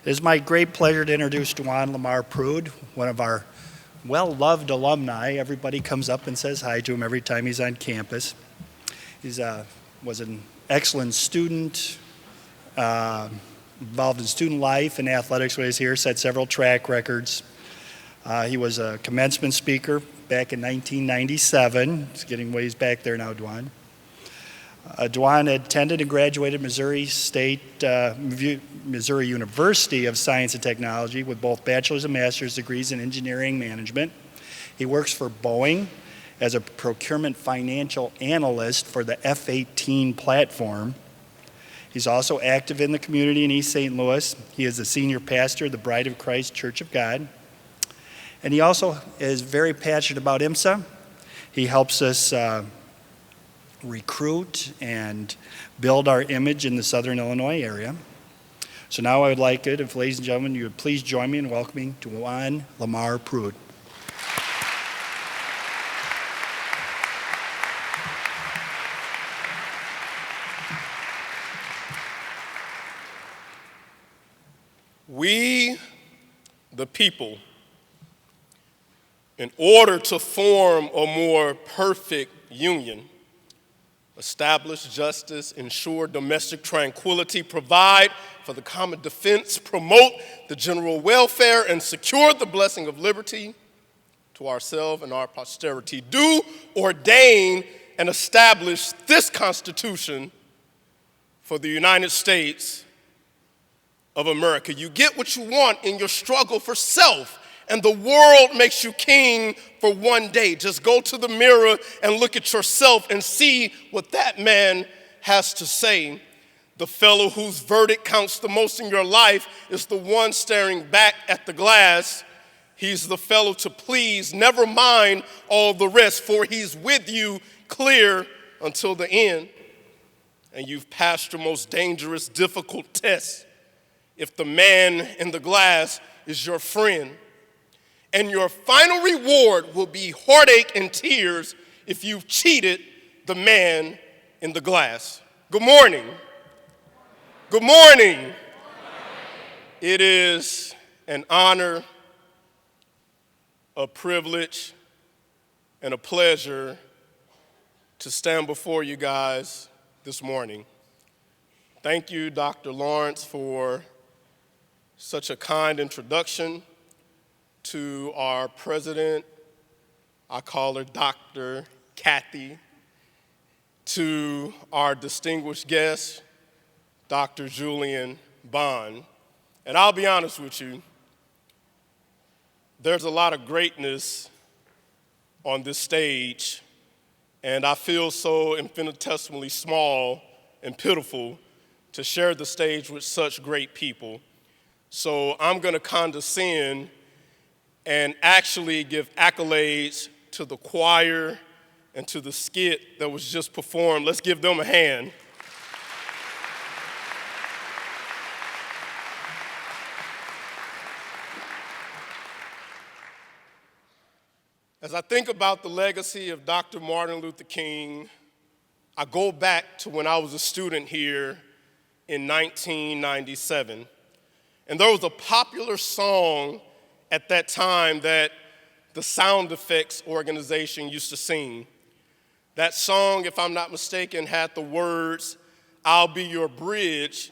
It is my great pleasure to introduce Dwan Prude, one of our well-loved alumni. Everybody comes up and says hi to him every time he's on campus. He was an excellent student, involved in student life and athletics when he was here, set several track records. He was a commencement speaker back in 1997. It's getting ways back there now, Dwan. Dwan attended and graduated Missouri University of Science and Technology with both bachelor's and master's degrees in engineering management. He works for Boeing as a procurement financial analyst for the F-18 platform. He's also active in the community in East St. Louis. He is the senior pastor of the Bride of Christ Church of God. And he also is very passionate about IMSA. He helps us recruit and build our image in the Southern Illinois area. So now I would like it, if ladies and gentlemen, you would please join me in welcoming Dwan Prude. We, the people, in order to form a more perfect union, establish justice, ensure domestic tranquility, provide for the common defense, promote the general welfare, and secure the blessing of liberty to ourselves and our posterity, do ordain and establish this Constitution for the United States of America. You get what you want in your struggle for self, and the world makes you king for one day. Just go to the mirror and look at yourself and see what that man has to say. The fellow whose verdict counts the most in your life is the one staring back at the glass. He's the fellow to please, never mind all the rest, for he's with you clear until the end. And you've passed your most dangerous, difficult test if the man in the glass is your friend. And your final reward will be heartache and tears if you've cheated the man in the glass. Good morning. Good morning. It is an honor, a privilege, and a pleasure to stand before you guys this morning. Thank you, Dr. Lawrence, for such a kind introduction. To our president, I call her Dr. Kathy. To our distinguished guest, Dr. Julian Bond. And I'll be honest with you, there's a lot of greatness on this stage, and I feel so infinitesimally small and pitiful to share the stage with such great people. So I'm going to condescend and actually give accolades to the choir and to the skit that was just performed. Let's give them a hand. As I think about the legacy of Dr. Martin Luther King, I go back to when I was a student here in 1997. And there was a popular song at that time that the Sound Effects organization used to sing. That song, if I'm not mistaken, had the words, "I'll be your bridge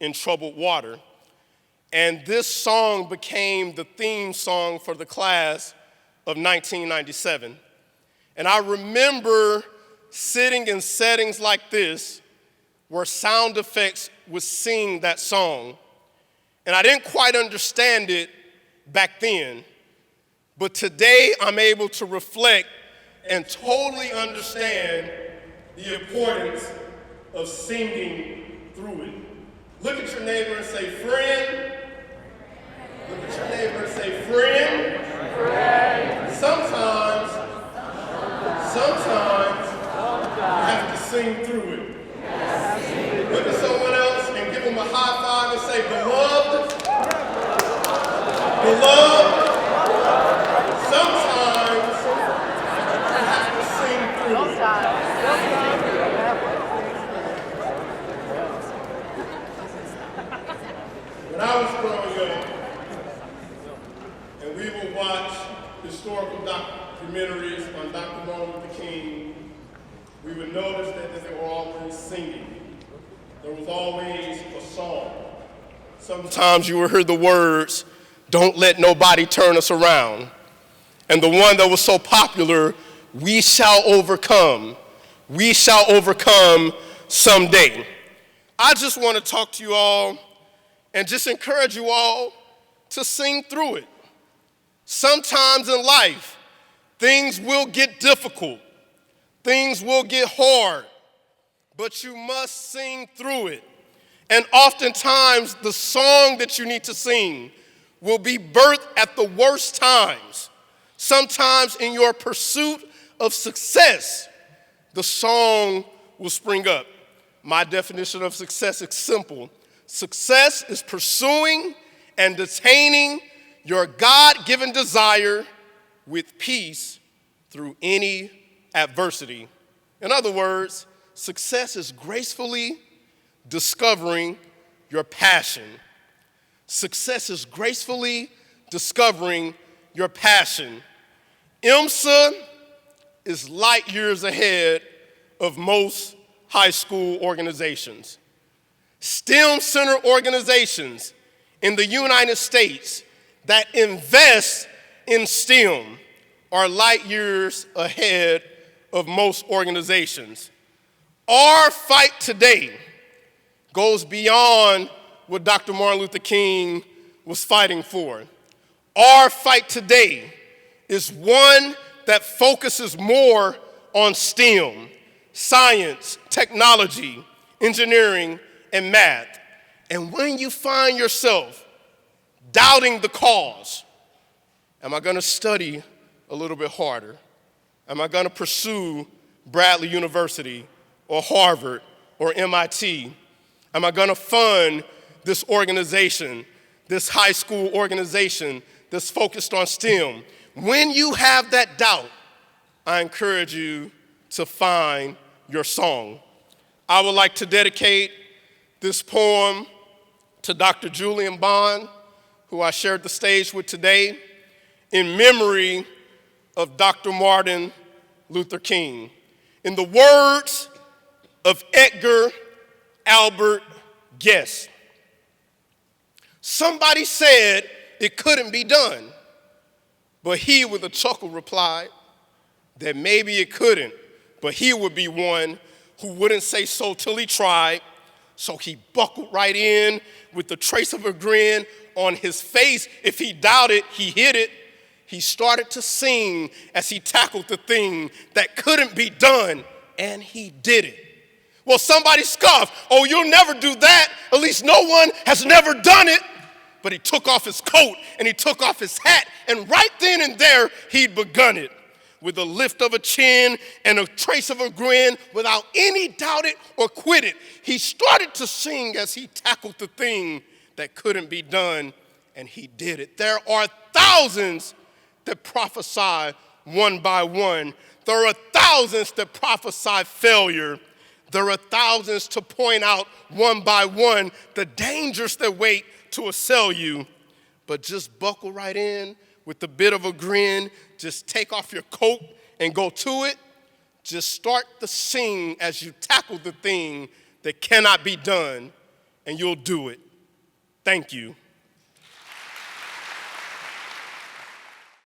in troubled water." And this song became the theme song for the class of 1997. And I remember sitting in settings like this where Sound Effects would sing that song. And I didn't quite understand it back then, but today I'm able to reflect and totally understand the importance of singing through it. Look at your neighbor and say, friend. Look at your neighbor and say, friend. Friend. Sometimes you have to sing through it. Look at someone else and give them a high five and say, beloved. Beloved, sometimes you have to sing through it. When I was growing up, and we would watch historical documentaries on Dr. Martin Luther King, we would notice that they were always singing. There was always a song. Sometimes you would hear the words, "Don't let nobody turn us around." And the one that was so popular, "We shall overcome. We shall overcome someday." I just want to talk to you all and just encourage you all to sing through it. Sometimes in life, things will get difficult. Things will get hard, but you must sing through it. And oftentimes, the song that you need to sing will be birthed at the worst times. Sometimes in your pursuit of success, the song will spring up. My definition of success is simple. Success is pursuing and attaining your God-given desire with peace through any adversity. In other words, success is gracefully discovering your passion. Success is gracefully discovering your passion. IMSA is light years ahead of most high school organizations. STEM center organizations in the United States that invest in STEM are light years ahead of most organizations. Our fight today goes beyond what Dr. Martin Luther King was fighting for. Our fight today is one that focuses more on STEM, science, technology, engineering, and math. And when you find yourself doubting the cause, am I going to study a little bit harder? Am I going to pursue Bradley University or Harvard or MIT? Am I going to fund this organization, this high school organization that's focused on STEM? When you have that doubt, I encourage you to find your song. I would like to dedicate this poem to Dr. Julian Bond, who I shared the stage with today, in memory of Dr. Martin Luther King. In the words of Edgar Albert Guest, somebody said it couldn't be done, but he with a chuckle replied that maybe it couldn't, but he would be one who wouldn't say so till he tried. So he buckled right in with the trace of a grin on his face. If he doubted, he hid it. He started to sing as he tackled the thing that couldn't be done, and he did it. Well, somebody scoffed, "Oh, you'll never do that. At least no one has never done it." But he took off his coat and he took off his hat, and right then and there, he'd begun it. With a lift of a chin and a trace of a grin, without any doubt it or quit it, he started to sing as he tackled the thing that couldn't be done, and he did it. There are thousands that prophesy one by one. There are thousands that prophesy failure. There are thousands to point out one by one the dangers that wait to assail you. But just buckle right in with a bit of a grin. Just take off your coat and go to it. Just start to sing as you tackle the thing that cannot be done, and you'll do it. Thank you.